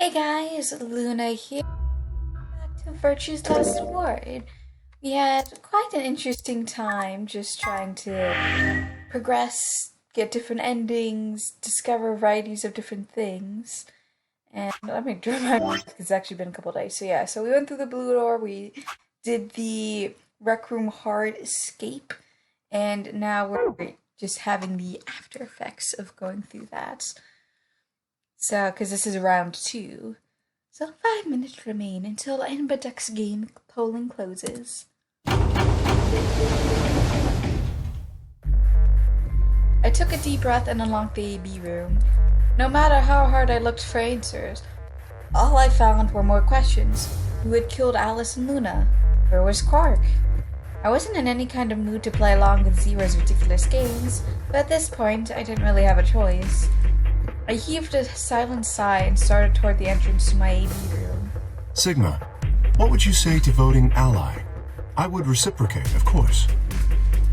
Hey guys, Luna here. Back to Virtue's Last Award. We had quite an interesting time just trying to progress, get different endings, discover varieties of different things. And let me draw my mind because it's actually been a couple days. So we went through the blue door, we did the Rec Room hard escape, and now we're just having the after effects of going through that. So, because this is round 2. So 5 minutes remain until Amberduck's game polling closes. I took a deep breath and unlocked the AB room. No matter how hard I looked for answers, all I found were more questions. Who had killed Alice and Luna? Where was Quark? I wasn't in any kind of mood to play along with Zero's ridiculous games, but at this point I didn't really have a choice. I heaved a silent sigh and started toward the entrance to my AB room. Sigma, what would you say to voting ally? I would reciprocate, of course.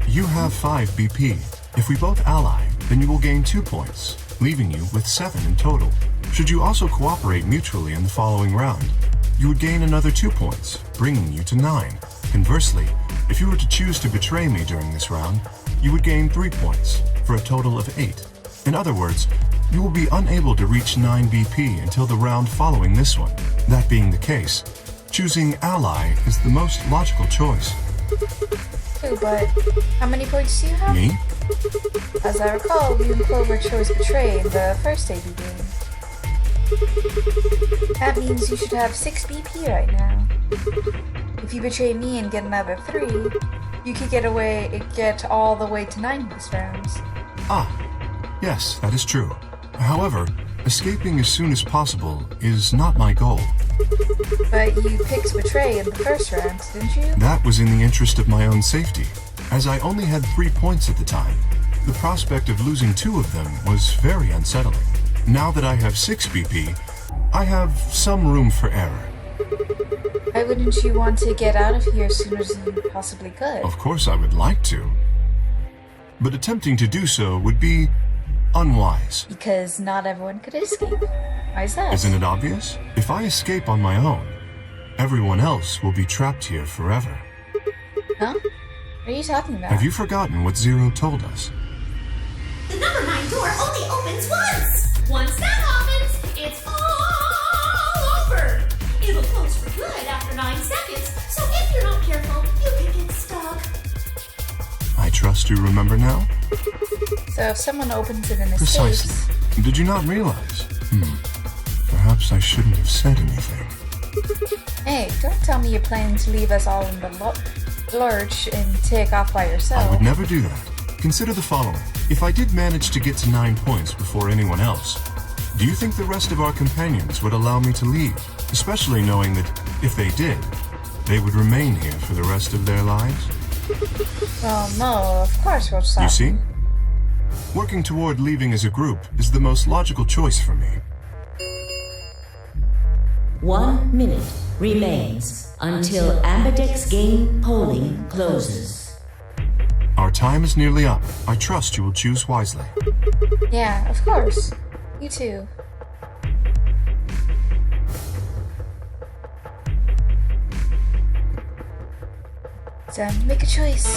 You have 5 BP. If we both ally, then you will gain 2 points, leaving you with 7 in total. Should you also cooperate mutually in the following round, you would gain another 2 points, bringing you to 9. Conversely, if you were to choose to betray me during this round, you would gain 3 points, for a total of 8. In other words, you will be unable to reach 9 BP until the round following this one. That being the case, choosing ally is the most logical choice. Oh, but how many points do you have? Me? As I recall, you and Clover chose Betray in the first AB game. That means you should have 6 BP right now. If you betray me and get another 3, you could get all the way to 9 this round. Yes, that is true. However, escaping as soon as possible is not my goal. But you picked Betray in the first round, didn't you? That was in the interest of my own safety, as I only had 3 points at the time. The prospect of losing 2 of them was very unsettling. Now that I have 6 BP, I have some room for error. Why wouldn't you want to get out of here as soon as you possibly could? Of course I would like to, but attempting to do so would be unwise. Because not everyone could escape. Why is that? Isn't it obvious? If I escape on my own, everyone else will be trapped here forever. Huh? What are you talking about? Have you forgotten what Zero told us? The number 9 door only opens once! Once that happens, it's all over! It'll close for good after 9 seconds, so if you're not careful, you can get stuck. I trust you remember now? So if someone opens it in a Precisely. space... Did you not realize? Perhaps I shouldn't have said anything. Hey, don't tell me you're planning to leave us all in the lurch and take off by yourself. I would never do that. Consider the following. If I did manage to get to 9 points before anyone else, do you think the rest of our companions would allow me to leave? Especially knowing that if they did, they would remain here for the rest of their lives? Well, no, of course we'll stop. You see? Working toward leaving as a group is the most logical choice for me. 1 minute remains until Amberdeck's game polling closes. Our time is nearly up. I trust you will choose wisely. Yeah, of course. You too. So, make a choice.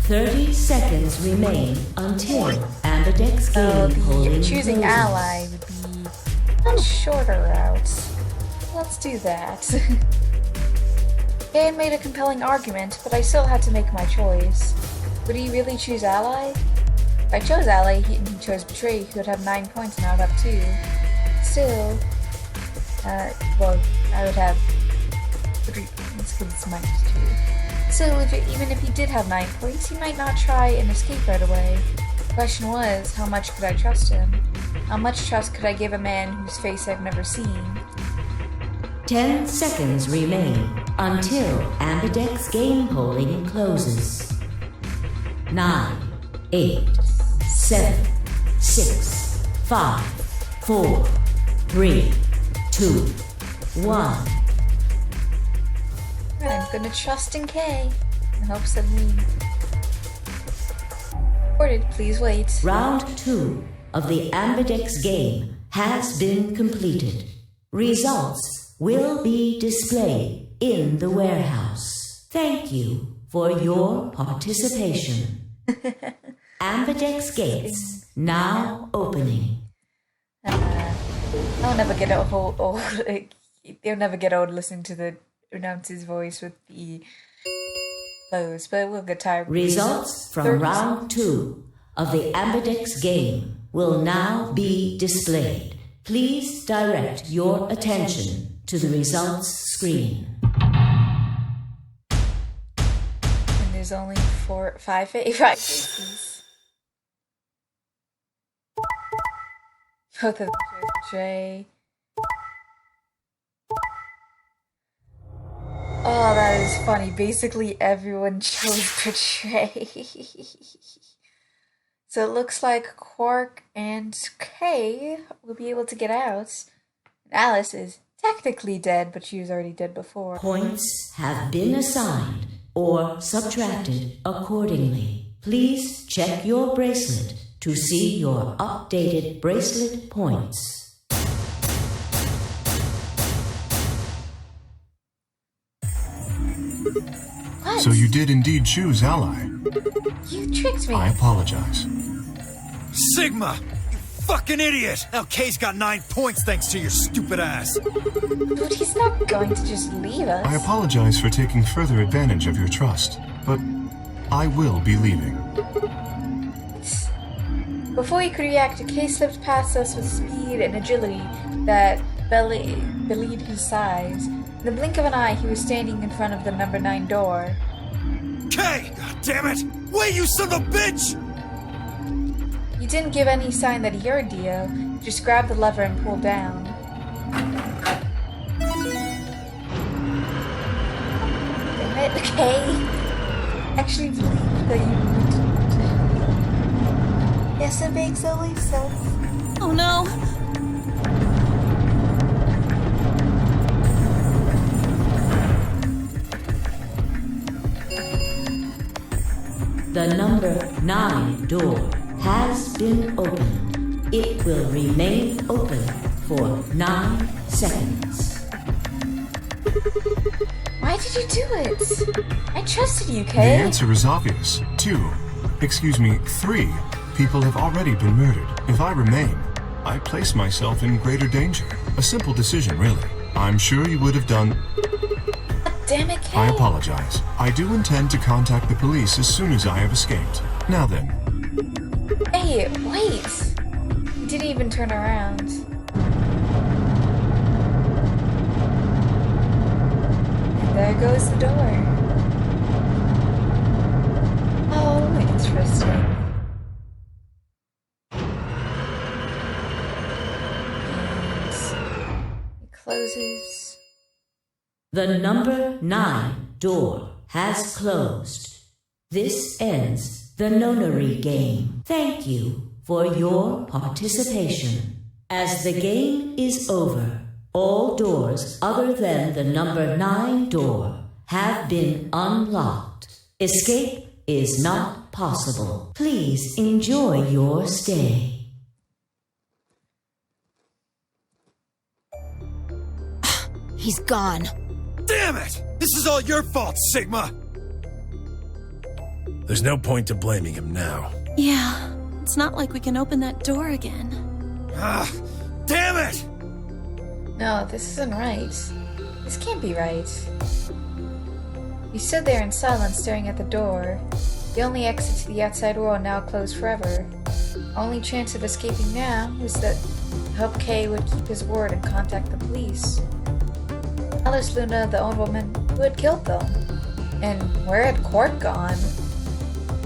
Thirty seconds remain until Amberdeck's game polling choosing closes. ally would be a shorter route. Let's do that. Dan made a compelling argument, but I still had to make my choice. Would he really choose ally? If I chose ally, he chose betray, he would have 9 points and I would have 2. Still, well, I would have 3 points because it's minus 2. So even if he did have 9 points, he might not try and escape right away. The question was, how much could I trust him? How much trust could I give a man whose face I've never seen? 10 seconds remain until Amberdeck's game polling closes. 9, 8, 7, 6, 5, 4, 3, 2, 1. I'm gonna trust in Kay in hopes that he Please wait. Round 2 of the Ambidex game has been completed. Results will be displayed in the warehouse. Thank you for your participation. Ambidex gates now opening. I'll never get old. You'll never get old listening to the announcer's voice with the clothes, but we'll get tired. Results from round 2 of the Ambidex game will now be displayed. Please direct your attention to the results screen. And there's only five faces. Both of them chose Betray. Oh, that is funny. Basically, everyone chose Betray. So it looks like Quark and Kay will be able to get out. Alice is technically dead, but she was already dead before. Points have been assigned or subtracted accordingly. Please check your bracelet to see your updated bracelet points. What? So you did indeed choose Ally. You tricked me. I apologize. Sigma! You fucking idiot! Now Kay's got 9 points thanks to your stupid ass. But he's not going to just leave us. I apologize for taking further advantage of your trust, but I will be leaving. Before he could react, Kay slipped past us with speed and agility that belied his size. In the blink of an eye, he was standing in front of the number 9 door. Kay! God damn it! Wait, you son of a bitch! He didn't give any sign that he heard Dio, just grabbed the lever and pulled down. Damn it, Kay! Actually believed that you would. Yes, it makes only sense. Oh no! The number 9 door has been opened. It will remain open for 9 seconds. Why did you do it? I trusted you, The Kay. answer is obvious. 3 people have already been murdered. If I remain, I place myself in greater danger. A simple decision, really. I'm sure you would have done... Damn it, Kay. I apologize. I do intend to contact the police as soon as I have escaped. Now then. Hey, wait! He didn't even turn around. And there goes the door. Oh, interesting. And it closes. The number 9 door has closed. This ends the nonary game. Thank you for your participation. As the game is over, all doors other than the number 9 door have been unlocked. Escape is not possible. Please enjoy your stay. He's gone. Damn it! This is all your fault, Sigma! There's no point to blaming him now. Yeah, it's not like we can open that door again. Ah, damn it! No, this isn't right. This can't be right. We stood there in silence staring at the door. The only exit to the outside world now closed forever. Our only chance of escaping now was that hope Kay would keep his word and contact the police. Alice Luna, the old woman who had killed them. And where had Quark gone?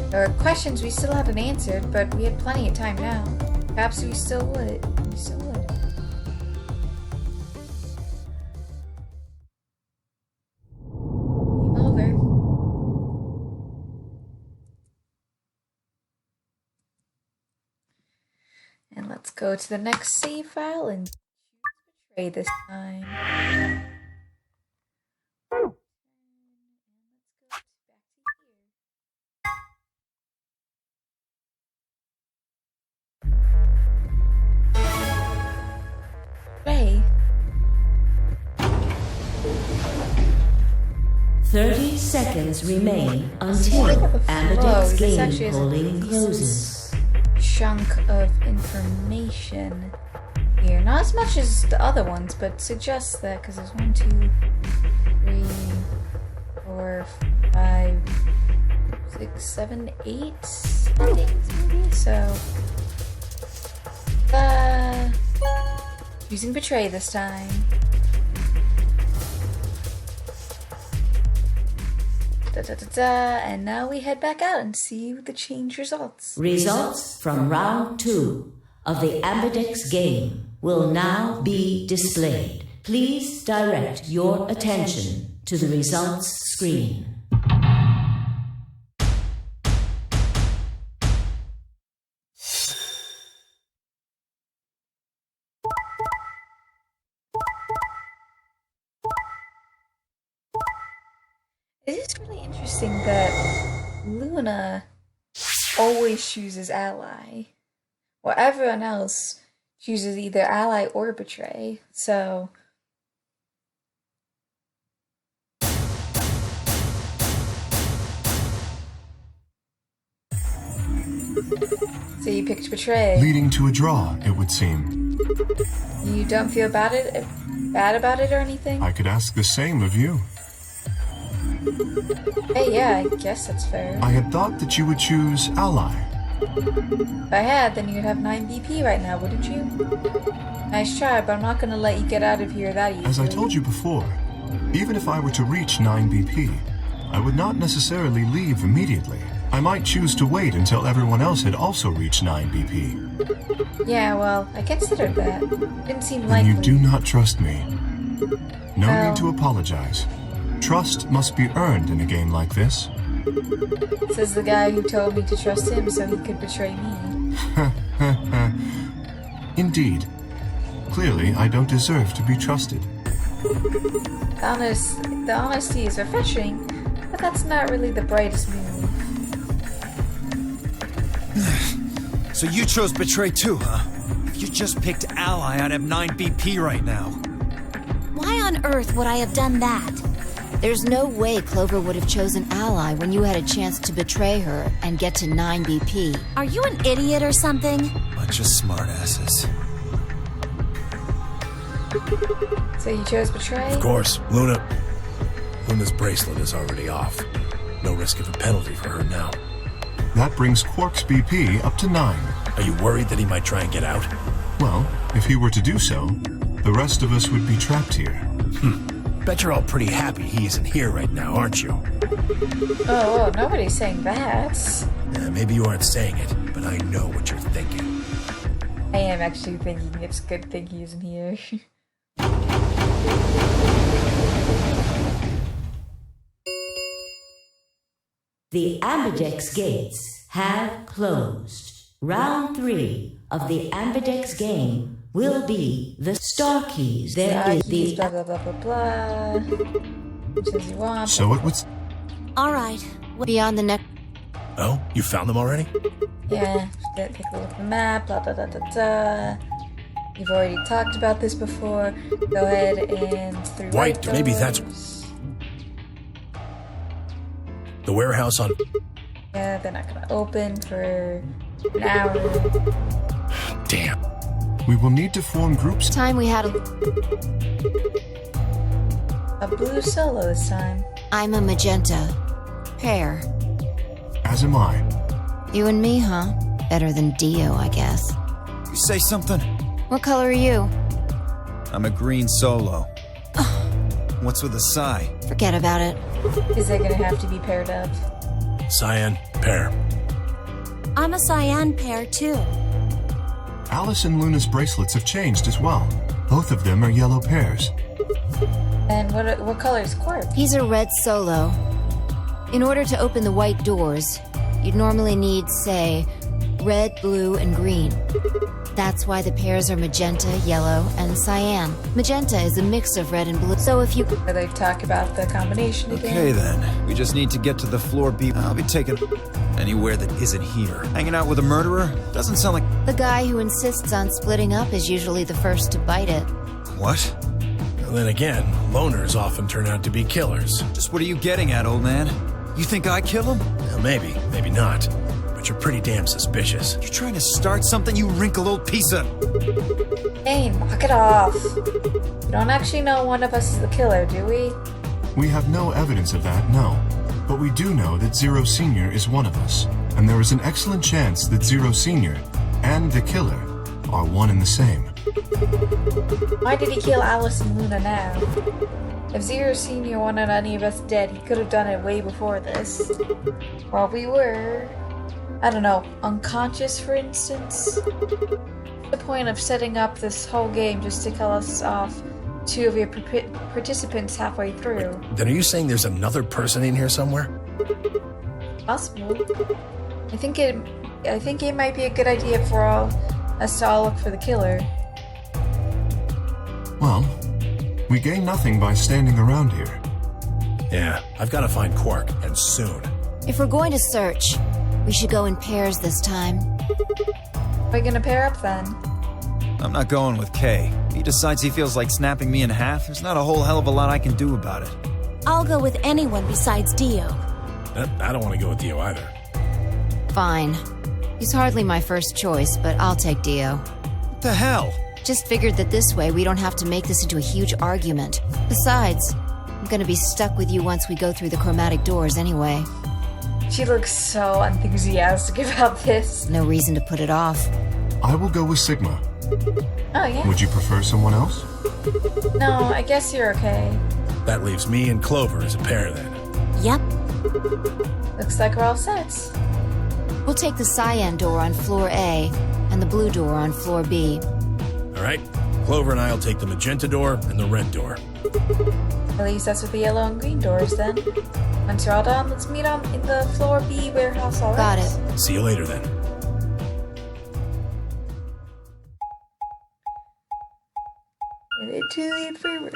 There were questions we still hadn't answered, but we had plenty of time now. Perhaps we still would. We still would. Game over. And let's go to the next save file and betray this time. 30 seconds remain until Look at the flow. Ambidex This game actually has a polling decent closes. chunk of information here. Not as much as the other ones, but suggests that because there's 1, 2, 3, 4, 5, 6, 7, 8 endings maybe. So, using Betray this time. And now we head back out and see the change results. Results from round 2 of the Ambidex game will now be displayed. Please direct your attention to the results screen. It is really interesting that Luna always chooses Ally, while everyone else chooses either Ally or Betray. So you picked Betray. Leading to a draw, it would seem. You don't feel bad about it or anything? I could ask the same of you. Hey, yeah, I guess that's fair. I had thought that you would choose Ally. If I had, then you'd have 9 BP right now, wouldn't you? Nice try, but I'm not gonna let you get out of here that easily. As I told you before, even if I were to reach 9 BP, I would not necessarily leave immediately. I might choose to wait until everyone else had also reached 9 BP. Yeah, well, I considered that. Didn't seem Then likely. you do not trust me. No Well- need to apologize. Trust must be earned in a game like this. Says the guy who told me to trust him so he could betray me. Indeed. Clearly, I don't deserve to be trusted. The honesty is refreshing, but that's not really the brightest move. So you chose Betray too, huh? If you just picked Ally, I'd have 9 BP right now. Why on earth would I have done that? There's no way Clover would have chosen Ally when you had a chance to betray her and get to 9 BP. Are you an idiot or something? Bunch of smartasses. So you chose Betray? Of course, Luna's bracelet is already off. No risk of a penalty for her now. That brings Quark's BP up to 9. Are you worried that he might try and get out? Well, if he were to do so, the rest of us would be trapped here. Bet you're all pretty happy he isn't here right now, aren't you? Oh, nobody's saying that. Maybe you aren't saying it, but I know what you're thinking. I am actually thinking it's a good thing he isn't here. The Ambidex gates have closed. Round 3 of the Ambidex game will be the Star Keys. There is the blah blah blah blah blah. Which says you want. So it would... Alright, beyond the next. Oh, you found them already? Yeah, take a look at the map, blah blah blah blah blah. You've already talked about this before. Go ahead and 3 Right, right maybe that's- doors. The warehouse on... Yeah, they're not gonna open for an hour. Damn. We will need to form groups. Time we had a. A blue solo this time. I'm a magenta. Pear. As am I. You and me, huh? Better than Dio, I guess. You say something? What color are you? I'm a green solo. What's with the sigh? Forget about it. Is they gonna have to be paired up? Cyan, pear. I'm a cyan pear, too. Alice and Luna's bracelets have changed as well. Both of them are yellow pairs. And what color is Quark? He's a red solo. In order to open the white doors, you'd normally need, say, red, blue, and green. That's why the pairs are magenta, yellow, and cyan. Magenta is a mix of red and blue, so if you... Where they talk about the combination again? Okay then, we just need to get to the floor B. I'll be taking anywhere that isn't here. Hanging out with a murderer? Doesn't sound like... The guy who insists on splitting up is usually the first to bite it. What? Then again, loners often turn out to be killers. Just what are you getting at, old man? You think I kill him? Well, maybe, maybe not. But you're pretty damn suspicious. You trying to start something, you wrinkled old piece of... Hey, knock it off. We don't actually know one of us is the killer, do we? We have no evidence of that, no. But we do know that Zero Senior is one of us, and there is an excellent chance that Zero Senior and the killer are one and the same. Why did he kill Alice and Luna now? If Zero Senior wanted any of us dead, he could have done it way before this. While we were, I don't know, unconscious, for instance? The point of setting up this whole game just to kill us off two of your participants halfway through. Then are you saying there's another person in here somewhere? Possible. I think it might be a good idea for us to all look for the killer. Well, we gain nothing by standing around here. Yeah, I've got to find Quark, and soon. If we're going to search, we should go in pairs this time. Are we gonna pair up then? I'm not going with Kay. If he decides he feels like snapping me in half, there's not a whole hell of a lot I can do about it. I'll go with anyone besides Dio. I don't want to go with Dio either. Fine. He's hardly my first choice, but I'll take Dio. What the hell? Just figured that this way we don't have to make this into a huge argument. Besides, I'm gonna be stuck with you once we go through the chromatic doors anyway. She looks so enthusiastic about this. No reason to put it off. I will go with Sigma. Oh, yeah? Would you prefer someone else? No, I guess you're okay. That leaves me and Clover as a pair then. Yep. Looks like we're all set. We'll take the cyan door on floor A and the blue door on floor B. All right, Clover and I'll take the magenta door and the red door. At least that's with the yellow and green doors then. Once you're all done, let's meet in the floor B warehouse, alright? Got it. See you later then. To the infirmary.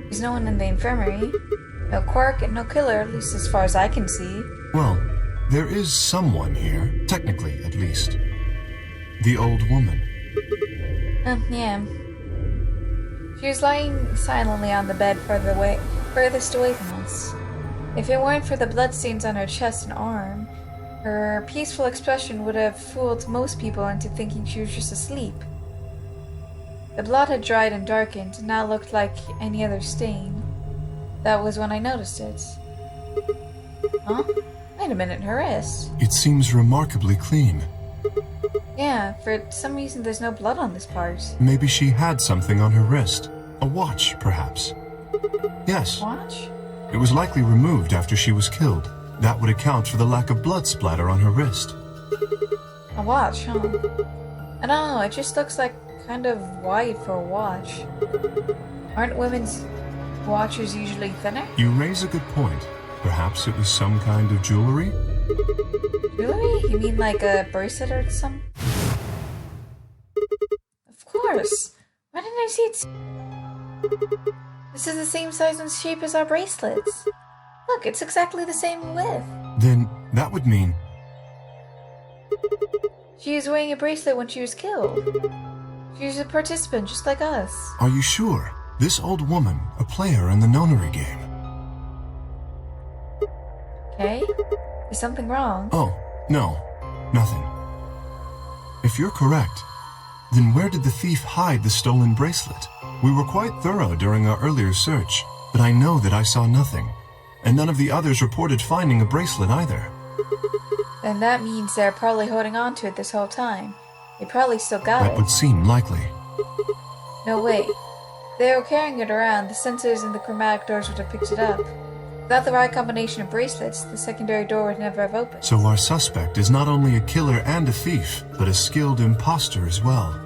There's no one in the infirmary. No Quark and no killer, at least as far as I can see. Well, there is someone here, technically at least. The old woman. Oh, yeah. She was lying silently on the bed furthest away from us. If it weren't for the bloodstains on her chest and arm, her peaceful expression would have fooled most people into thinking she was just asleep. The blood had dried and darkened, and now looked like any other stain. That was when I noticed it. Huh? Wait a minute, her wrist. It seems remarkably clean. Yeah, for some reason there's no blood on this part. Maybe she had something on her wrist. A watch, perhaps. Yes, Watch? it was likely removed after she was killed. That would account for the lack of blood splatter on her wrist. A watch, huh? I don't know, it just looks like kind of wide for a watch. Aren't women's watches usually thinner? You raise a good point. Perhaps it was some kind of jewelry? Jewelry? You mean like a bracelet or something? Of course! Why didn't I see it? This is the same size and shape as our bracelets. Look, it's exactly the same width. Then that would mean... She was wearing a bracelet when she was killed. She was a participant just like us. Are you sure? This old woman, a player in the nonary game. Okay? Is something wrong? Oh, no. Nothing. If you're correct, then where did the thief hide the stolen bracelet? We were quite thorough during our earlier search, but I know that I saw nothing. And none of the others reported finding a bracelet either. Then that means they're probably holding on to it this whole time. They probably still got That it. would seem likely. No way. They were carrying it around. The sensors in the chromatic doors would have picked it up. Without the right combination of bracelets, the secondary door would never have opened. So our suspect is not only a killer and a thief, but a skilled imposter as well.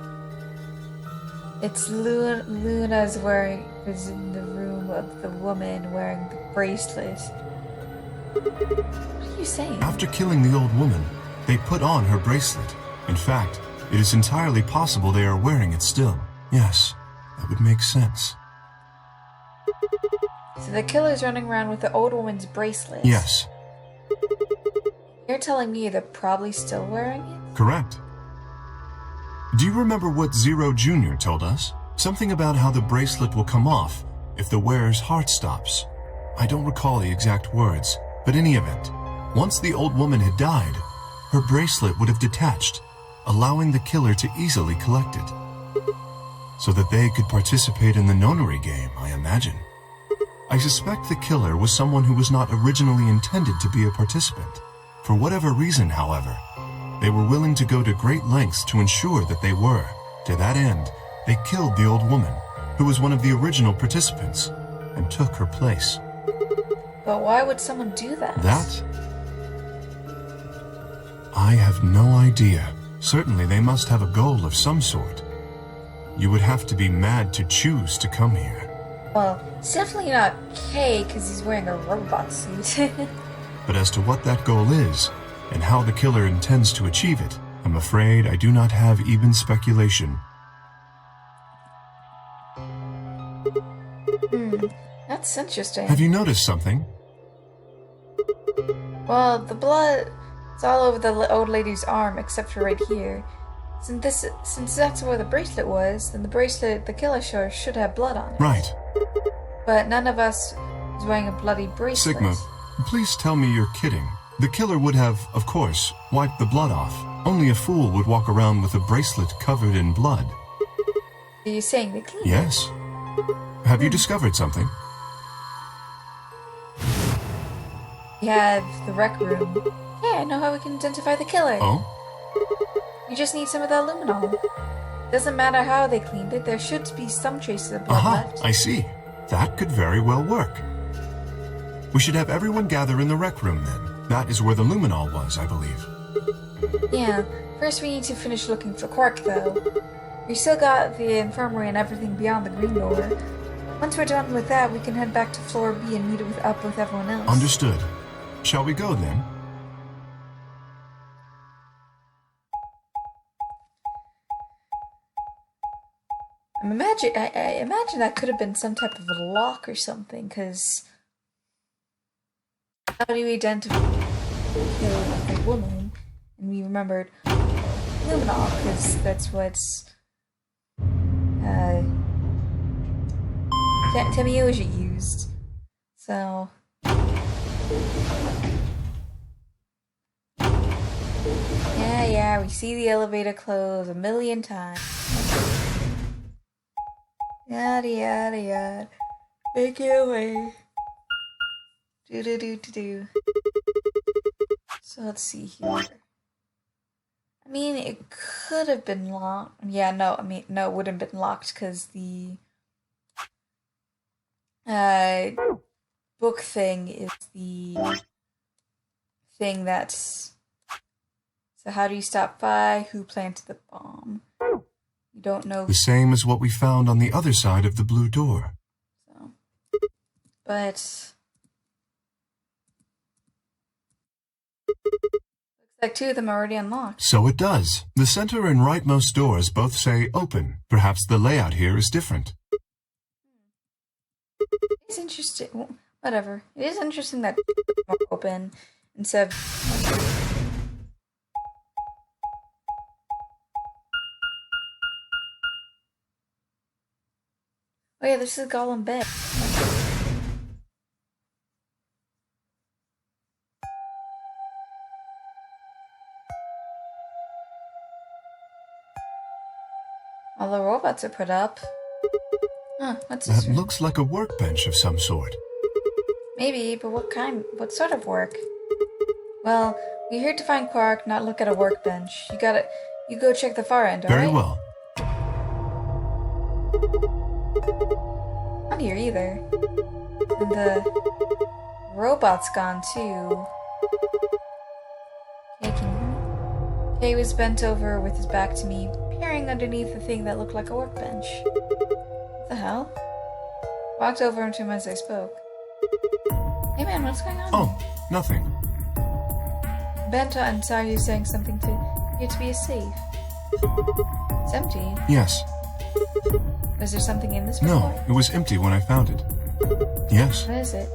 It's Luna's was in the room of the woman wearing the bracelet. What are you saying? After killing the old woman, they put on her bracelet. In fact, It is entirely possible they are wearing it still. Yes, that would make sense. So the killer's running around with the old woman's bracelet. Yes, You're telling me they're probably still wearing it? correct. Do you remember what Zero Jr. told us? Something about how the bracelet will come off if the wearer's heart stops. I don't recall the exact words, but in any event, once the old woman had died, her bracelet would have detached, allowing the killer to easily collect it. So that they could participate in the nonary game, I imagine. I suspect the killer was someone who was not originally intended to be a participant. For whatever reason, however, they were willing to go to great lengths to ensure that they were. To that end, they killed the old woman, who was one of the original participants, and took her place. But why would someone do that? That? I have no idea. Certainly they must have a goal of some sort. You would have to be mad to choose to come here. Well, it's definitely not Kay because he's wearing a robot suit. But as to what that goal is, and how the killer intends to achieve it, I'm afraid I do not have even speculation. That's interesting. Have you noticed something? Well, the blood is all over the old lady's arm except for right here. Since that's where the bracelet was, then the killer should have blood on it. Right. But none of us is wearing a bloody bracelet. Sigma, please tell me you're kidding. The killer would have, of course, wiped the blood off. Only a fool would walk around with a bracelet covered in blood. Are you saying they cleaned it? Yes. Have you discovered something? We have the rec room. Yeah, I know how we can identify the killer. Oh? You just need some of the luminol. Doesn't matter how they cleaned it, there should be some traces of blood Aha, left. I see. That could very well work. We should have everyone gather in the rec room then. That is where the luminol was, I believe. Yeah, first we need to finish looking for Quark, though. We still got the infirmary and everything beyond the green door. Once we're done with that, we can head back to floor B and meet up with everyone else. Understood. Shall we go then? I imagine that could have been some type of a lock or something, because how do we identify the woman? And we remembered luminol, because that's what's Temioja used. So yeah, we see the elevator close a million times. Yada yada yada. Make your way. Do. So let's see here. I mean, it could have been locked. Yeah, no, it wouldn't have been locked because the book thing is the thing that's. So how do you stop Phi? Who planted the bomb? You don't know. The same as what we found on the other side of the blue door. So, but looks like two of them are already unlocked. So it does. The center and rightmost doors both say open. Perhaps the layout here is different. It's interesting. Well, whatever. It is interesting that are open instead of. Oh yeah, this is Gollum Bay. All the robots are put up. Huh, what's this That room? looks like a workbench of some sort. Maybe, but what kind? What sort of work? Well, we're here to find Quark, not look at a workbench. You go check the far end, alright? Very well. Not here either. And the robot's gone too. Kay, can you hear me? Kay was bent over with his back to me, peering underneath the thing that looked like a workbench. What the hell? Walked over to him as I spoke. Hey man, what's going on? Oh, nothing. Bent and saw you saying something to appear to be a safe. It's empty. Yes. Is there something in this No, before? it was empty when I found it. Yes. What is it?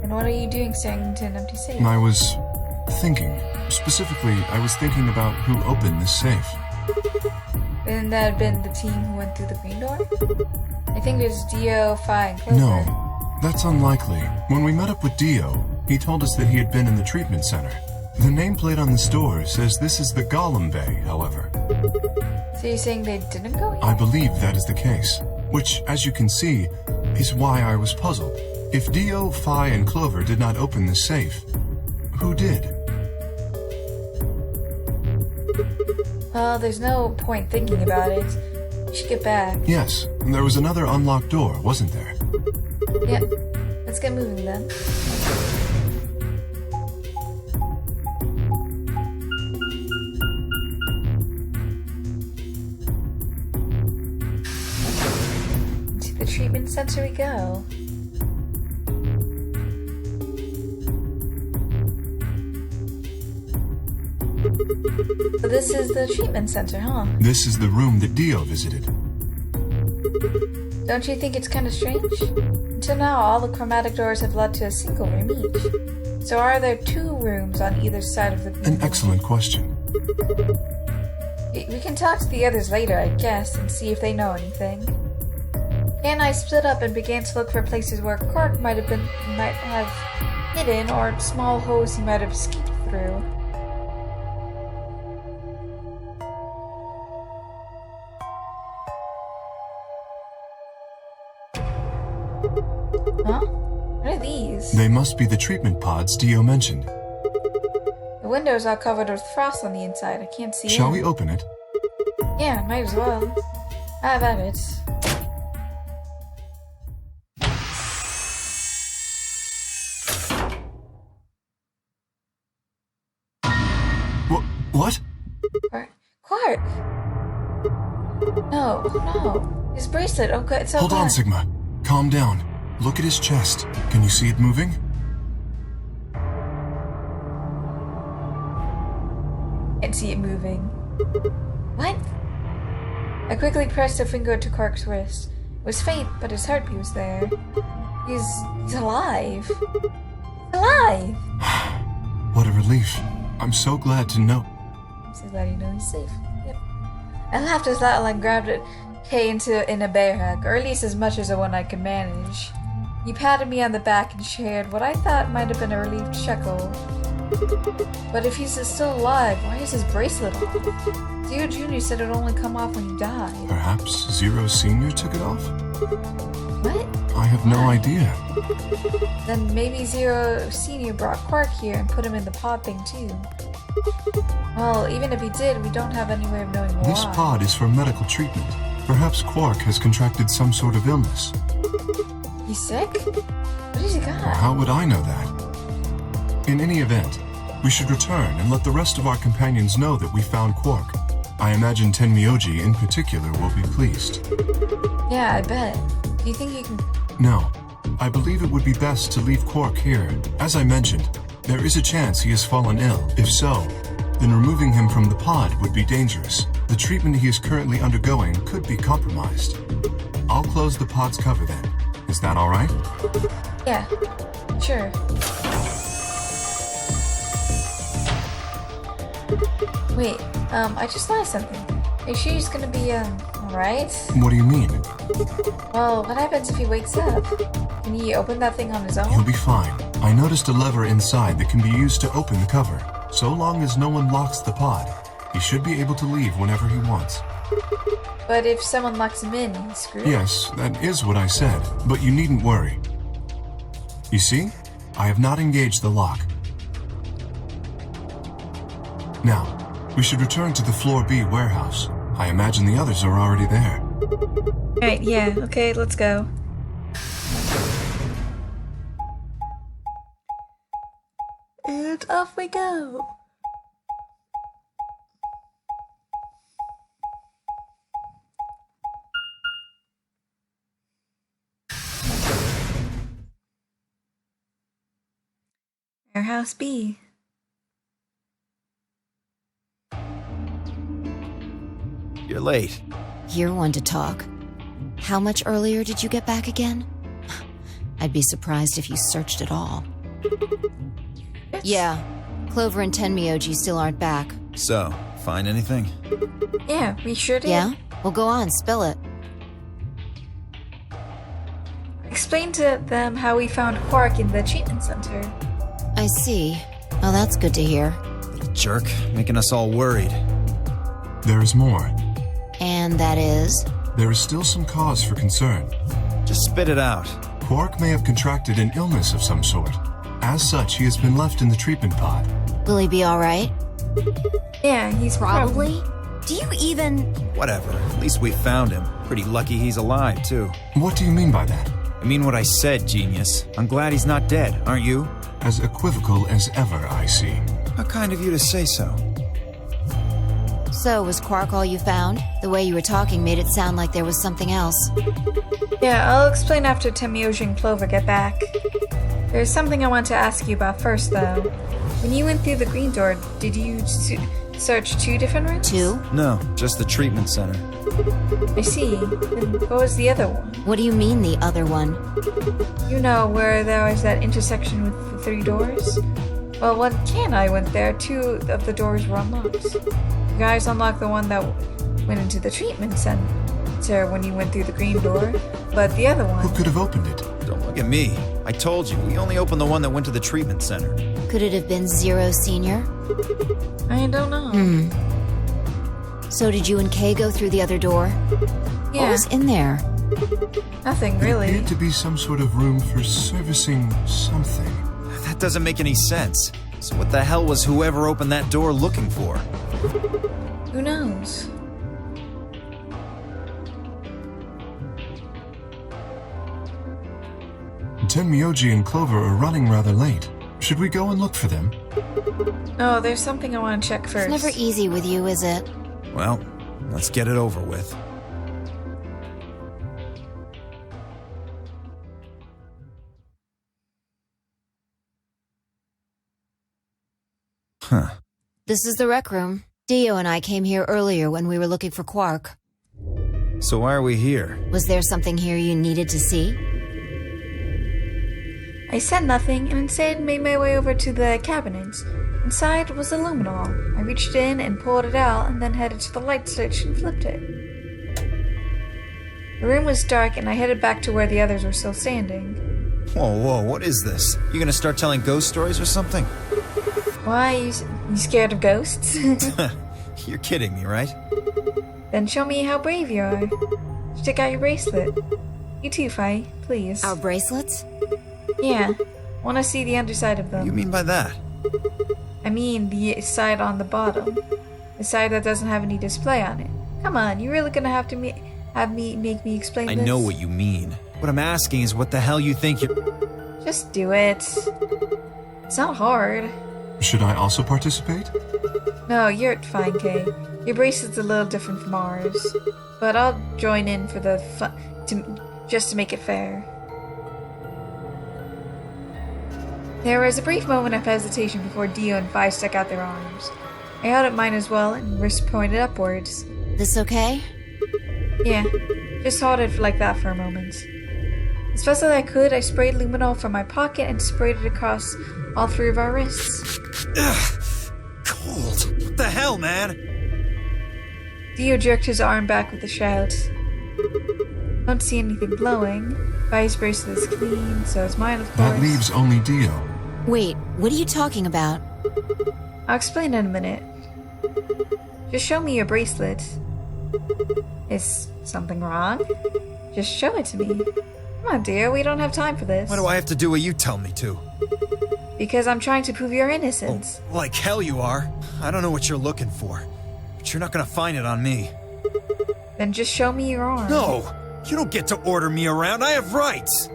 And what are you doing staring into an empty safe? I was thinking. Specifically, I was thinking about who opened this safe. Wouldn't that have been the team who went through the green door? I think it was Dio, Phi, and Clover. No, that's unlikely. When we met up with Dio, he told us that he had been in the treatment center. The nameplate on this door says this is the Golem Bay, however. So you're saying they didn't go here? I believe that is the case, which, as you can see, is why I was puzzled. If Dio, Phi, and Clover did not open this safe, who did? Well, there's no point thinking about it. We should get back. Yes, there was another unlocked door, wasn't there? Yep. Let's get moving then. To the treatment center we go. So this is the treatment center, huh? This is the room that Dio visited. Don't you think it's kind of strange? Until now, all the chromatic doors have led to a single room each. So are there two rooms on either side of the green An room? excellent question. We can talk to the others later, I guess, and see if they know anything. Kay and I split up and began to look for places where Quark might have hidden, or small holes he might have escaped through. Huh? What are these? They must be the treatment pods Dio mentioned. The windows are covered with frost on the inside. I can't see Shall in. we open it? Yeah, might as well. I have it. What? Quark! No, no. His bracelet. Oh, good. It's so Hold on, gone. Sigma. Calm down. Look at his chest. Can you see it moving? Can't see it moving. What? I quickly pressed a finger to Quark's wrist. It was faint, but his heartbeat was there. He's alive. He's alive! What a relief. I'm so glad to know. I'm so glad you know he's safe. Yep. I laughed as Lyle and grabbed it Kay in a bear hug, or at least as much as the one I could manage. He patted me on the back and shared what I thought might have been a relieved chuckle. But if he's still alive, why is his bracelet off? Zero Jr. said it would only come off when you die. Perhaps Zero Senior took it off? What? I have no idea. Then maybe Zero Senior brought Quark here and put him in the pod thing too. Well, even if he did, we don't have any way of knowing why. This pod is for medical treatment. Perhaps Quark has contracted some sort of illness. He's sick? What has he got? How would I know that? In any event, we should return and let the rest of our companions know that we found Quark. I imagine Tenmyoji in particular will be pleased. Yeah, I bet. Do you think you can... No, I believe it would be best to leave Quark here. As I mentioned, there is a chance he has fallen ill. If so, then removing him from the pod would be dangerous. The treatment he is currently undergoing could be compromised. I'll close the pod's cover then. Is that all right? Yeah, sure. Wait, I just thought of something. Are you sure he's gonna be, alright? What do you mean? Well, what happens if he wakes up? Can he open that thing on his He'll own? be fine. I noticed a lever inside that can be used to open the cover. So long as no one locks the pod, he should be able to leave whenever he wants. But if someone locks him in, he's screwed. Yes, that is what I said, but you needn't worry. You see? I have not engaged the lock. Now, we should return to the Floor B warehouse. I imagine the others are already there. Alright, yeah, okay, let's go. And off we go. Warehouse B. You're late. You're one to talk. How much earlier did you get back again? I'd be surprised if you searched at all. Yeah, Clover and Tenmyoji still aren't back. So, find anything? Yeah, we sure did. Yeah? Well, go on, spill it. Explain to them how we found Quark in the treatment center. I see. Oh, that's good to hear. Little jerk, making us all worried. There is more. And that is? There is still some cause for concern. Just spit it out. Quark may have contracted an illness of some sort. As such, he has been left in the treatment pod. Will he be alright? Yeah, he's Probably. Do you even... Whatever, at least we found him. Pretty lucky he's alive, too. What do you mean by that? I mean what I said, genius. I'm glad he's not dead, aren't you? As equivocal as ever, I see. How kind of you to say so. So, was Quark all you found? The way you were talking made it sound like there was something else. Yeah, I'll explain after Tenmyoji and Clover get back. There's something I want to ask you about first, though. When you went through the green door, did you search 2 different rooms? 2? No, just the treatment center. I see. Then what was the other one? What do you mean, the other one? You know, where there was that intersection with the 3 doors? Well, when Ken and I went there, 2 of the doors were unlocked. You guys unlocked the one that went into the treatment center when you went through the green door, but the other one... Who could have opened it? Don't look at me. I told you, we only opened the one that went to the treatment center. Could it have been Zero Senior? I don't know. So did you and Kay go through the other door? What Yeah, was in there? nothing It really. appeared to be some sort of room for servicing something. That doesn't make any sense. So what the hell was whoever opened that door looking for? Who knows? Tenmyoji and Clover are running rather late. Should we go and look for them? Oh, there's something I want to check first. It's never easy with you, is it? Well, let's get it over with. Huh. This is the rec room. Dio and I came here earlier when we were looking for Quark. So why are we here? Was there something here you needed to see? I said nothing and instead made my way over to the cabinet. Inside was a luminol. I reached in and pulled it out and then headed to the light switch and flipped it. The room was dark and I headed back to where the others were still standing. Whoa, what is this? You gonna start telling ghost stories or something? Why, you scared of ghosts? You're kidding me, right? Then show me how brave you are. Stick out your bracelet. You too, Fi, please. Our bracelets? Yeah, want to see the underside of What do you them. mean by that? I mean the side on the bottom. The side that doesn't have any display on it. Come on, you really gonna have to make me explain I this? know what you mean. What I'm asking is what the hell you think you're... Just do it. It's not hard. Should I also participate? No, you're fine, Kay. Your bracelet's a little different from ours. But I'll join in for the fun, just to make it fair. There was a brief moment of hesitation before Dio and Fi stuck out their arms. I held up mine as well and wrist pointed upwards. This okay? Yeah, just hold it like that for a moment. As fast as I could, I sprayed luminol from my pocket and sprayed it across all 3 of our wrists. Ugh, cold. What the hell, man? Dio jerked his arm back with a shout. Don't see anything glowing. Fi's bracelet is clean, so is mine, of course. That leaves only Dio. Wait, what are you talking about? I'll explain in a minute. Just show me your bracelet. Is something wrong? Just show it to me. Come on, dear, we don't have time for this. Why do I have to do what you tell me to? Because I'm trying to prove your innocence. Oh, like hell you are. I don't know what you're looking for. But you're not gonna find it on me. Then just show me your arm. No! You don't get to order me around. I have rights!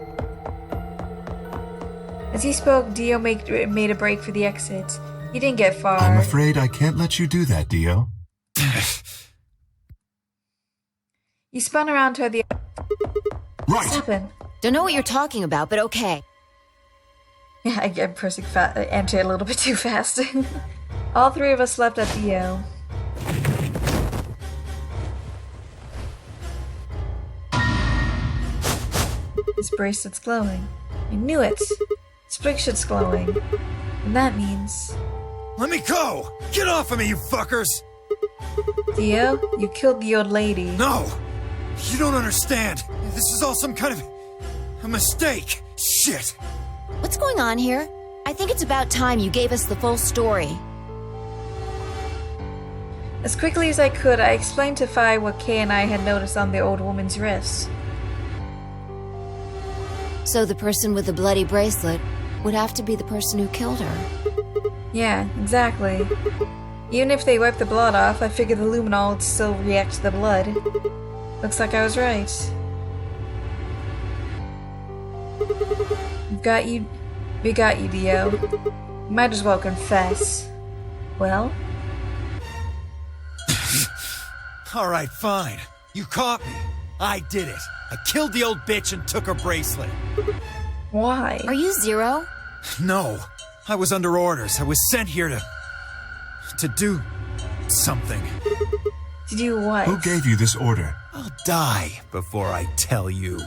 As he spoke, Dio made a break for the exit. He didn't get far. I'm afraid I can't let you do that, Dio. He spun around toward the... Right! What happened? Don't know what you're talking about, but okay. Yeah, I'm pressing enter a little bit too fast. All 3 of us leapt at Dio. bracelet's glowing. I knew it. This bracelet's glowing. And that means... Let me go! Get off of me, you fuckers! Dio, you killed the old lady. No! You don't understand. This is all some kind of... a mistake. Shit! What's going on here? I think it's about time you gave us the full story. As quickly as I could, I explained to Fi what Kay and I had noticed on the old woman's wrist. So the person with the bloody bracelet would have to be the person who killed her. Yeah, exactly. Even if they wiped the blood off, I figured the luminol would still react to the blood. Looks like I was right. We got you, Dio. You might as well confess. Well? Alright, fine. You caught me. I did it. I killed the old bitch and took her bracelet. Why? Are you Zero? No. I was under orders. I was sent here to do something. To do what? Who gave you this order? I'll die before I tell you.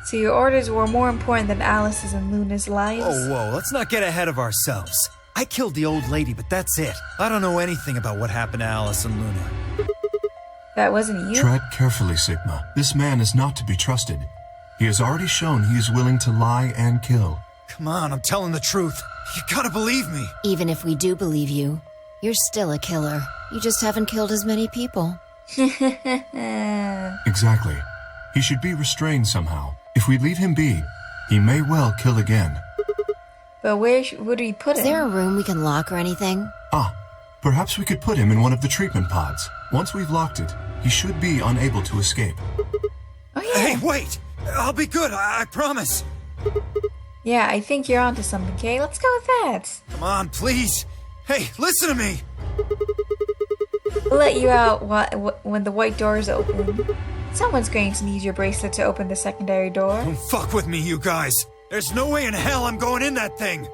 So your orders were more important than Alice's and Luna's lives? Whoa, let's not get ahead of ourselves. I killed the old lady, but that's it. I don't know anything about what happened to Alice and Luna. That wasn't you? Tread carefully, Sigma. This man is not to be trusted. He has already shown he is willing to lie and kill. Come on, I'm telling the truth. You gotta believe me. Even if we do believe you, you're still a killer. You just haven't killed as many people. Exactly. He should be restrained somehow. If we leave him be, he may well kill again. But where would we put him? Is there a room we can lock or anything? Perhaps we could put him in one of the treatment pods. Once we've locked it, he should be unable to escape. Oh yeah. Hey, wait! I'll be good, I promise. Yeah, I think you're onto something, Kay. Let's go with that. Come on, please. Hey, listen to me. We'll let you out when the white door is open. Someone's going to need your bracelet to open the secondary door. Don't fuck with me, you guys. There's no way in hell I'm going in that thing.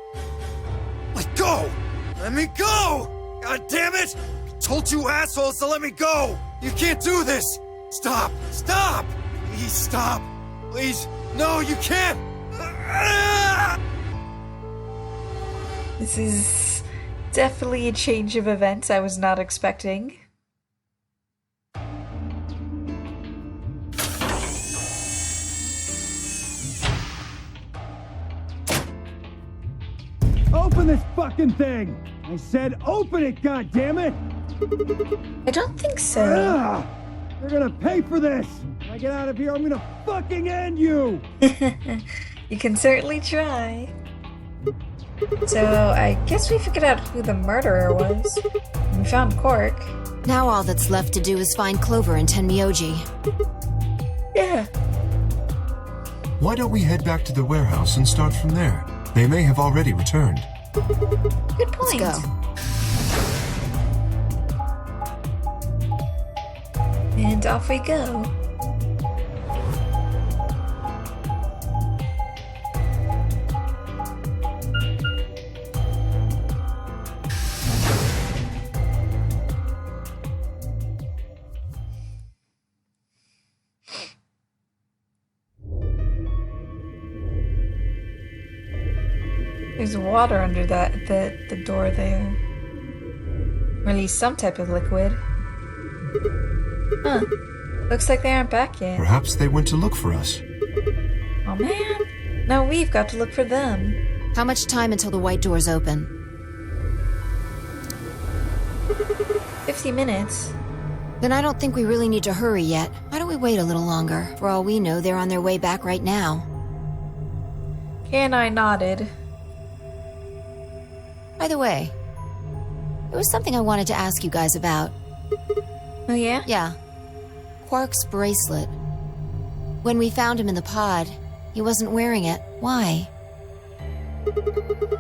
Let go! Let me go! God damn it! I told you assholes to let me go! You can't do this! Stop! Stop! Please stop! Please! No, you can't! This is definitely a change of events I was not expecting. Open this fucking thing! I said open it, goddammit! I don't think so. You're gonna pay for this! When I get out of here, I'm gonna fucking end you! You can certainly try. So, I guess we figured out who the murderer was. We found Quark. Now all that's left to do is find Clover and Tenmyoji. Yeah. Why don't we head back to the warehouse and start from there? They may have already returned. Good point. Let's go. And off we go. There's water under the door there. Or at least some type of liquid. Huh. Looks like they aren't back yet. Perhaps they went to look for us. Oh man. Now we've got to look for them. How much time until the white door's open? 50 minutes. Then I don't think we really need to hurry yet. Why don't we wait a little longer? For all we know, they're on their way back right now. Kay and I nodded. By the way, there was something I wanted to ask you guys about. Oh yeah? Yeah. Quark's bracelet. When we found him in the pod, he wasn't wearing it. Why?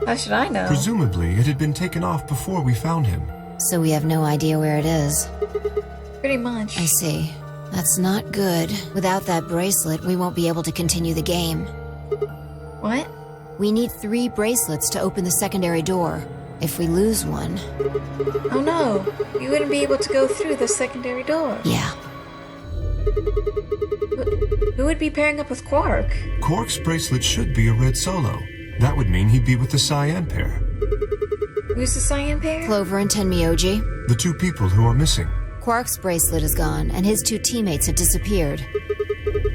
How should I know? Presumably, it had been taken off before we found him. So we have no idea where it is. Pretty much. I see. That's not good. Without that bracelet, we won't be able to continue the game. What? We need 3 bracelets to open the secondary door. If we lose one... Oh no. We wouldn't be able to go through the secondary door. Yeah. Who would be pairing up with Quark? Quark's bracelet should be a red solo. That would mean he'd be with the cyan pair. Who's the cyan pair? Clover and Tenmyoji. The two people who are missing. Quark's bracelet is gone, and his two teammates have disappeared.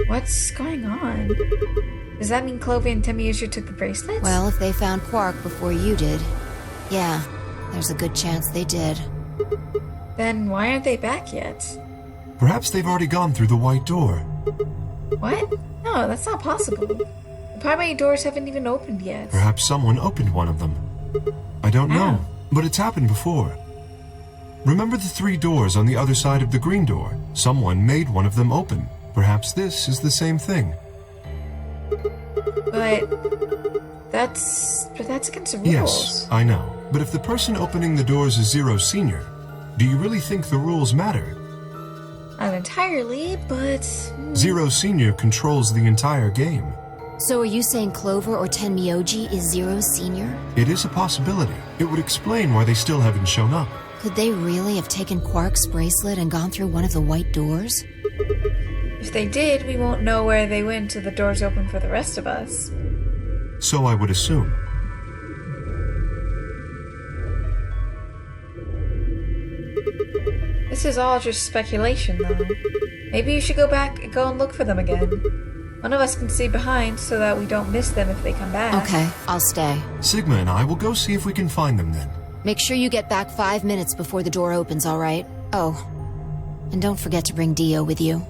What's going on? Does that mean Clover and Tenmyoji took the bracelets? Well, if they found Quark before you did, yeah, there's a good chance they did. Then why aren't they back yet? Perhaps they've already gone through the white door. What? No, that's not possible. The primary doors haven't even opened yet. Perhaps someone opened one of them. I don't know, but it's happened before. Remember the 3 doors on the other side of the green door? Someone made one of them open. Perhaps this is the same thing. But that's against the rules. Yes, I know. But if the person opening the doors is Zero Senior, do you really think the rules matter? Not entirely, but... Zero Senior controls the entire game. So are you saying Clover or Tenmyoji is Zero Senior? It is a possibility. It would explain why they still haven't shown up. Could they really have taken Quark's bracelet and gone through one of the white doors? If they did, we won't know where they went till the doors open for the rest of us. So I would assume. This is all just speculation, though. Maybe you should go and look for them again. One of us can stay behind so that we don't miss them if they come back. Okay, I'll stay. Sigma and I will go see if we can find them then. Make sure you get back 5 minutes before the door opens, all right? Oh, and don't forget to bring Dio with you.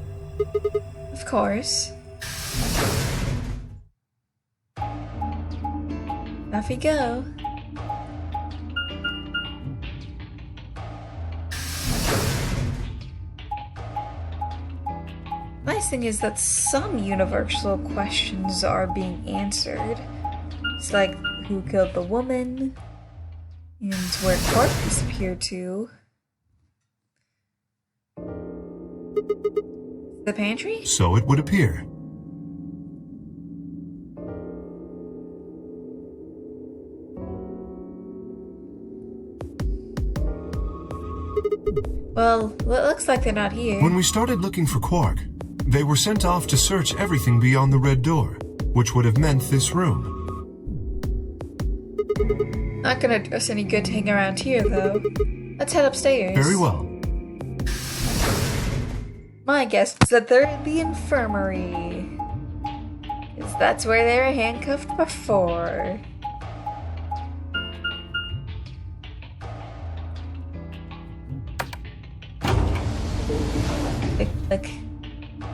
Of course. Off we go. Nice thing is that some universal questions are being answered. It's like, who killed the woman? And where Quark disappeared to. The pantry? So it would appear. Well, it looks like they're not here. When we started looking for Quark, they were sent off to search everything beyond the red door, which would have meant this room. Not gonna do us any good to hang around here, though. Let's head upstairs. Very well. My guess is that they're in the infirmary. 'Cause that's where they were handcuffed before. Click, click.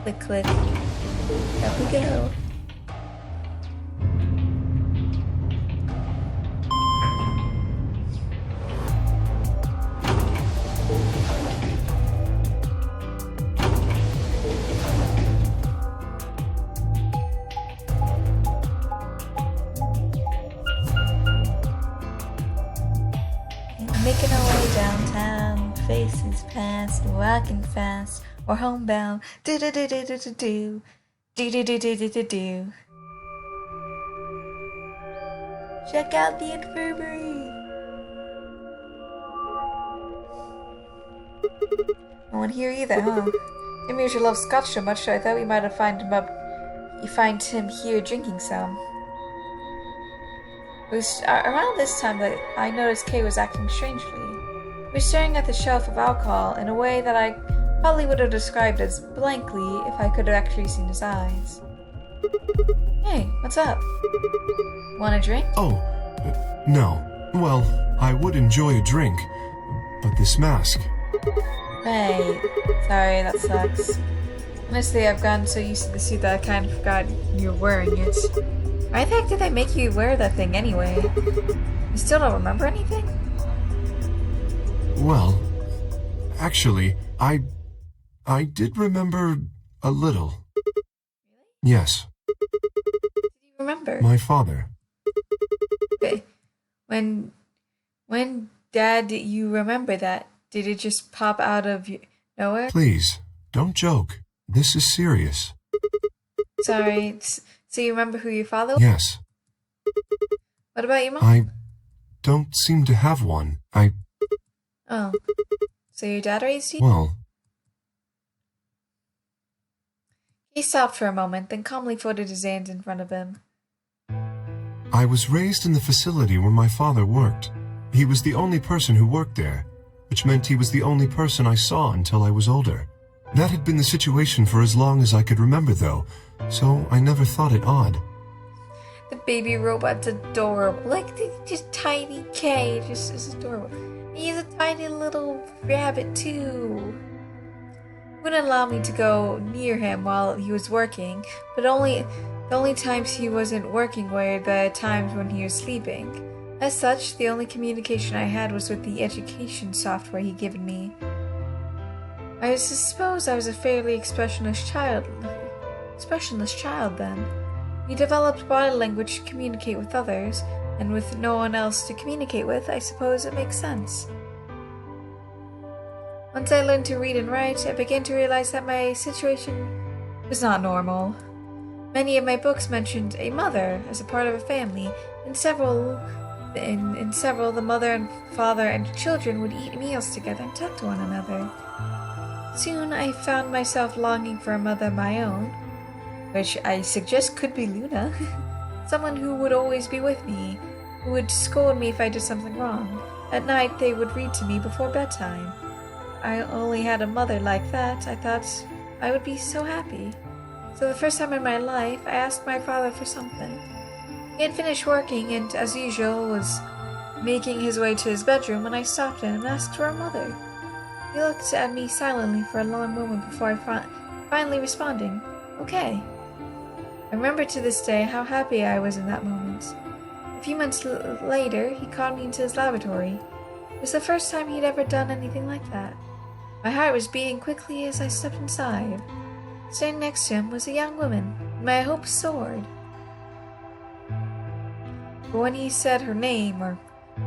Click, click. Up we go. Making our way downtown, faces past, walking fast, or homebound. Do do do do do do do, do do do do do do do. Check out the infirmary. No one here either, huh? Jimmy usually loves scotch so much, so I thought we might have find him here drinking some. It was around this time that I noticed Kay was acting strangely. He was staring at the shelf of alcohol in a way that I probably would have described as blankly if I could have actually seen his eyes. Hey, what's up? Want a drink? Oh, no. Well, I would enjoy a drink, but this mask. Right. Sorry, that sucks. Honestly, I've gotten so used to the suit that I kind of forgot you're wearing it. Why the heck did they make you wear that thing anyway? You still don't remember anything? Well, actually, I did remember a little. Yes, Did you remember? my father. Okay. When Dad, you remember that? Did it just pop out of nowhere? Please, don't joke. This is serious. Sorry. So you remember who your father was? Yes, What about your mom? I don't seem to have one. Oh. So your dad raised you? Well, He stopped for a moment, then calmly folded his hands in front of him. I was raised in the facility where my father worked. He was the only person who worked there, which meant he was the only person I saw until I was older. That had been the situation for as long as I could remember, though, so I never thought it odd. The baby robot's adorable. Like the just tiny K, just is adorable. He's a tiny little rabbit too. He wouldn't allow me to go near him while he was working, but the only times he wasn't working were the times when he was sleeping. As such, the only communication I had was with the education software he'd given me. I suppose I was a fairly expressionless child then. We developed body language to communicate with others, and with no one else to communicate with, I suppose it makes sense. Once I learned to read and write, I began to realize that my situation was not normal. Many of my books mentioned a mother as a part of a family, and several, the mother and father and children would eat meals together and talk to one another. Soon I found myself longing for a mother of my own, which I suggest could be Luna. Someone who would always be with me, who would scold me if I did something wrong. At night they would read to me before bedtime. I only had a mother like that. I thought I would be so happy. So the first time in my life, I asked my father for something. He had finished working and, as usual, was making his way to his bedroom when I stopped in and asked for a mother. He looked at me silently for a long moment before finally responding, "Okay." I remember to this day how happy I was in that moment. A few months later, he called me into his laboratory. It was the first time he'd ever done anything like that. My heart was beating quickly as I stepped inside. Standing next to him was a young woman, and my hopes soared. But when he said her name, or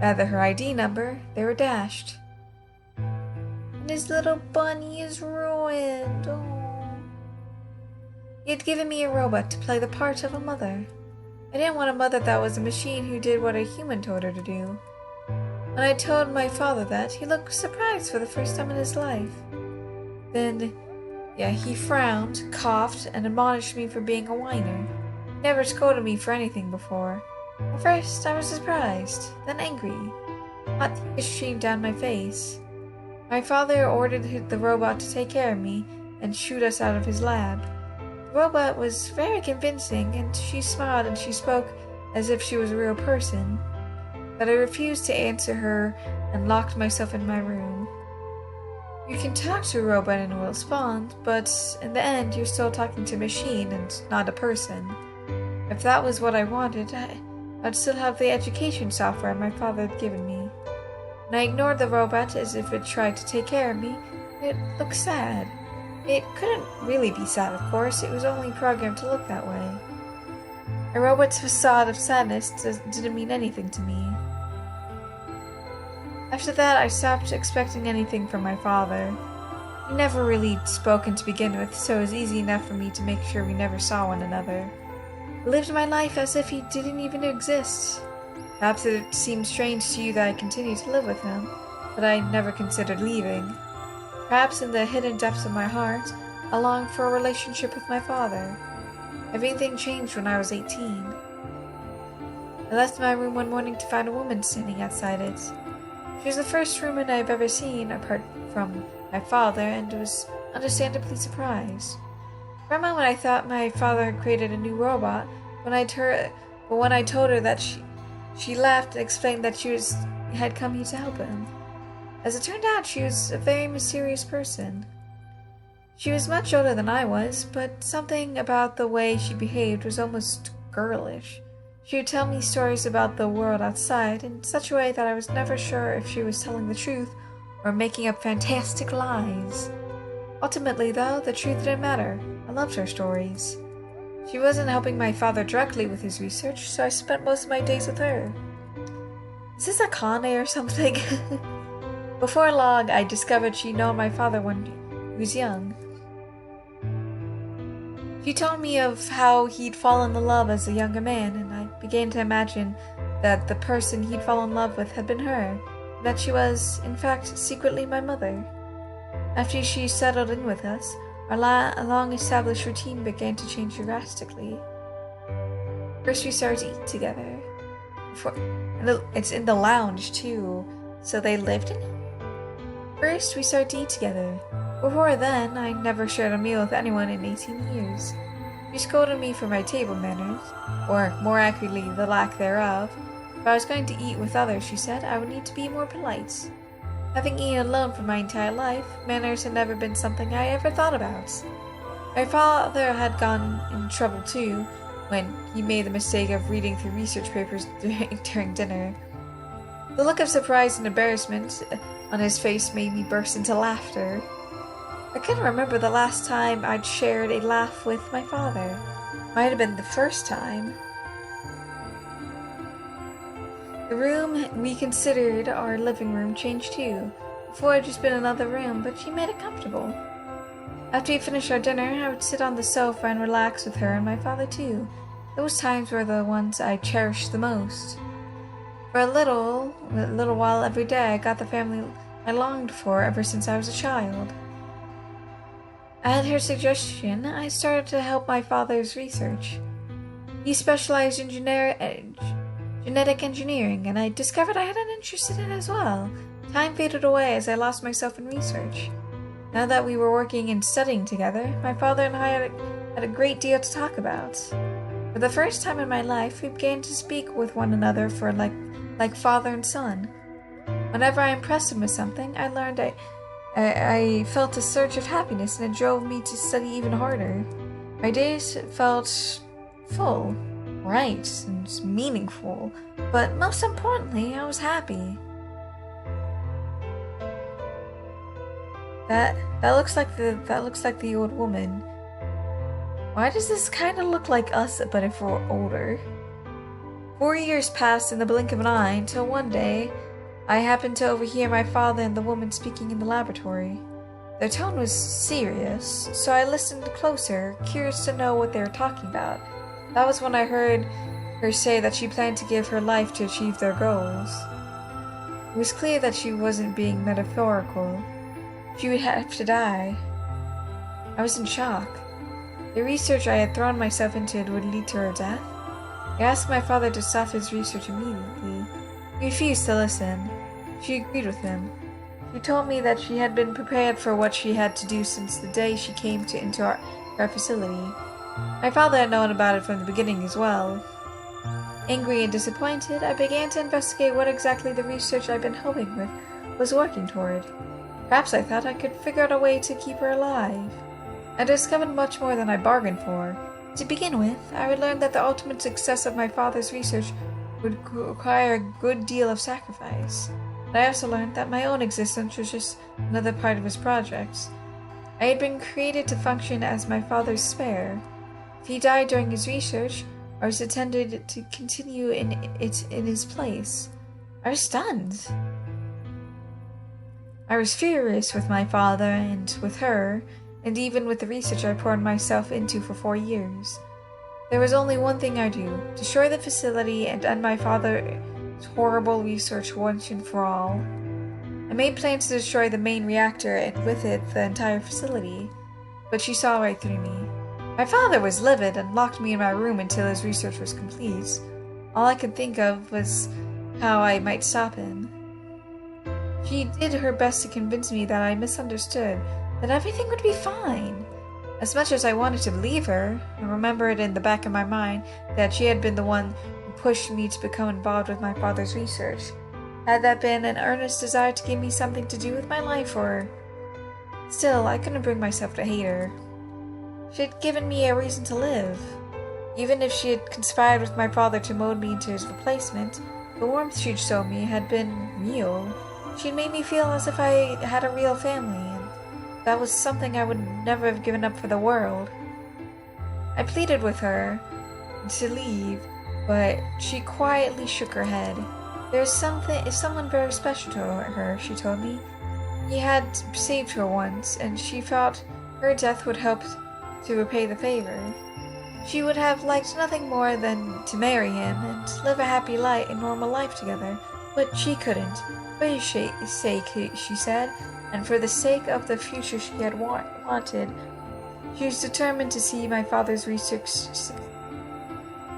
rather her ID number, they were dashed. And his little bunny is ruined. Oh. He had given me a robot to play the part of a mother. I didn't want a mother that was a machine who did what a human told her to do. When I told my father that, he looked surprised for the first time in his life. Then, he frowned, coughed, and admonished me for being a whiner. He never scolded me for anything before. At first, I was surprised, then angry. Hot tears streamed down my face. My father ordered the robot to take care of me and shoot us out of his lab. The robot was very convincing, and she smiled and she spoke as if she was a real person. But I refused to answer her and locked myself in my room. You can talk to a robot and it will respond, but in the end you're still talking to a machine and not a person. If that was what I wanted, I'd still have the education software my father had given me. When I ignored the robot as if it tried to take care of me, it looked sad. It couldn't really be sad, of course, it was only programmed to look that way. A robot's facade of sadness didn't mean anything to me. After that, I stopped expecting anything from my father. He never really spoken to begin with, so it was easy enough for me to make sure we never saw one another. I lived my life as if he didn't even exist. Perhaps it seemed strange to you that I continued to live with him, but I never considered leaving. Perhaps in the hidden depths of my heart, I longed for a relationship with my father. Everything changed when I was 18. I left my room one morning to find a woman standing outside it. She was the first woman I've ever seen, apart from my father, and was understandably surprised. For a moment I thought my father had created a new robot, but when I told her that she laughed and explained that she had come here to help him. As it turned out, she was a very mysterious person. She was much older than I was, but something about the way she behaved was almost girlish. She would tell me stories about the world outside in such a way that I was never sure if she was telling the truth or making up fantastic lies. Ultimately, though, the truth didn't matter. I loved her stories. She wasn't helping my father directly with his research, so I spent most of my days with her. Is this a con or something? Before long, I discovered she'd known my father when he was young. She told me of how he'd fallen in love as a younger man, and I began to imagine that the person he'd fallen in love with had been her, and that she was, in fact, secretly my mother. After she settled in with us, our long-established routine began to change drastically. First, we started to eat together. It's in the lounge, too, so they lived in it? First, we started to eat together. Before then, I never shared a meal with anyone in 18 years. She scolded me for my table manners, or more accurately, the lack thereof. If I was going to eat with others, she said, I would need to be more polite. Having eaten alone for my entire life, manners had never been something I ever thought about. My father had gone in trouble too, when he made the mistake of reading through research papers during dinner. The look of surprise and embarrassment on his face made me burst into laughter. I couldn't remember the last time I'd shared a laugh with my father. Might have been the first time. The room we considered our living room changed too. Before it had just been another room, but she made it comfortable. After we finished our dinner, I would sit on the sofa and relax with her and my father too. Those times were the ones I cherished the most. For a little while every day, I got the family I longed for ever since I was a child. At her suggestion, I started to help my father's research. He specialized in genetic engineering, and I discovered I had an interest in it as well. Time faded away as I lost myself in research. Now that we were working and studying together, my father and I had a great deal to talk about. For the first time in my life, we began to speak with one another for like father and son. Whenever I impressed him with something, I learned I felt a surge of happiness, and it drove me to study even harder. My days felt full, right, and meaningful, but most importantly, I was happy. That looks like the old woman. Why does this kind of look like us, but if we're older? 4 years passed in the blink of an eye until one day I happened to overhear my father and the woman speaking in the laboratory. Their tone was serious, so I listened closer, curious to know what they were talking about. That was when I heard her say that she planned to give her life to achieve their goals. It was clear that she wasn't being metaphorical. She would have to die. I was in shock. The research I had thrown myself into would lead to her death. I asked my father to stop his research immediately. He refused to listen. She agreed with him. She told me that she had been prepared for what she had to do since the day she came into our facility. My father had known about it from the beginning as well. Angry and disappointed, I began to investigate what exactly the research I'd been helping with was working toward. Perhaps I thought I could figure out a way to keep her alive. I discovered much more than I bargained for. To begin with, I would learn that the ultimate success of my father's research would require a good deal of sacrifice. But I also learned that my own existence was just another part of his project. I had been created to function as my father's spare. If he died during his research, I was intended to continue in his place. I was stunned. I was furious with my father and with her, and even with the research I poured myself into for 4 years. There was only one thing I do: destroy the facility and end my father's horrible research once and for all. I made plans to destroy the main reactor and with it the entire facility, but she saw right through me. My father was livid and locked me in my room until his research was complete. All I could think of was how I might stop him. She did her best to convince me that I misunderstood, that everything would be fine. As much as I wanted to believe her, I remembered in the back of my mind that she had been the one who pushed me to become involved with my father's research. Had that been an earnest desire to give me something to do with my life, or... Still, I couldn't bring myself to hate her. She had given me a reason to live. Even if she had conspired with my father to mold me into his replacement, the warmth she'd shown me had been real. She'd made me feel as if I had a real family, and that was something I would never have given up for the world. I pleaded with her to leave, but she quietly shook her head. There's someone very special to her, she told me. He had saved her once, and she felt her death would help to repay the favor. She would have liked nothing more than to marry him and live a happy life, a normal life together, but she couldn't. For his sake, she said, and for the sake of the future she had wanted, She was determined to see my father's research succeed.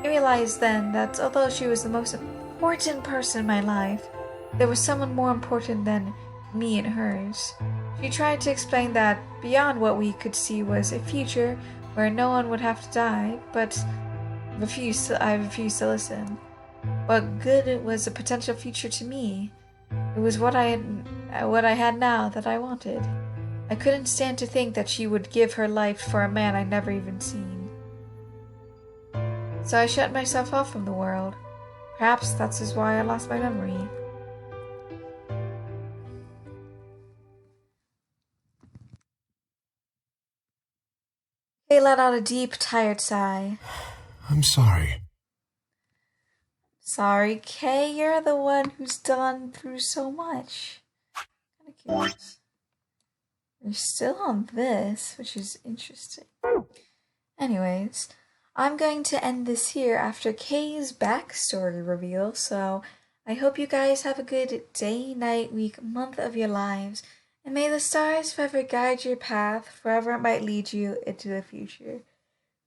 I realized then that although she was the most important person in my life, there was someone more important than me and hers. She tried to explain that beyond what we could see was a future where no one would have to die, but I refused to listen. What good was a potential future to me? It was what I had now that I wanted. I couldn't stand to think that she would give her life for a man I'd never even seen. So I shut myself off from the world. Perhaps that's just why I lost my memory. Kay let out a deep, tired sigh. I'm sorry. Sorry, Kay, you're the one who's gone through so much. Kinda curious. You're still on this, which is interesting. Anyways, I'm going to end this here after Kay's backstory reveal, so I hope you guys have a good day, night, week, month of your lives, and may the stars forever guide your path, wherever it might lead you into the future.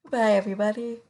Bye, everybody.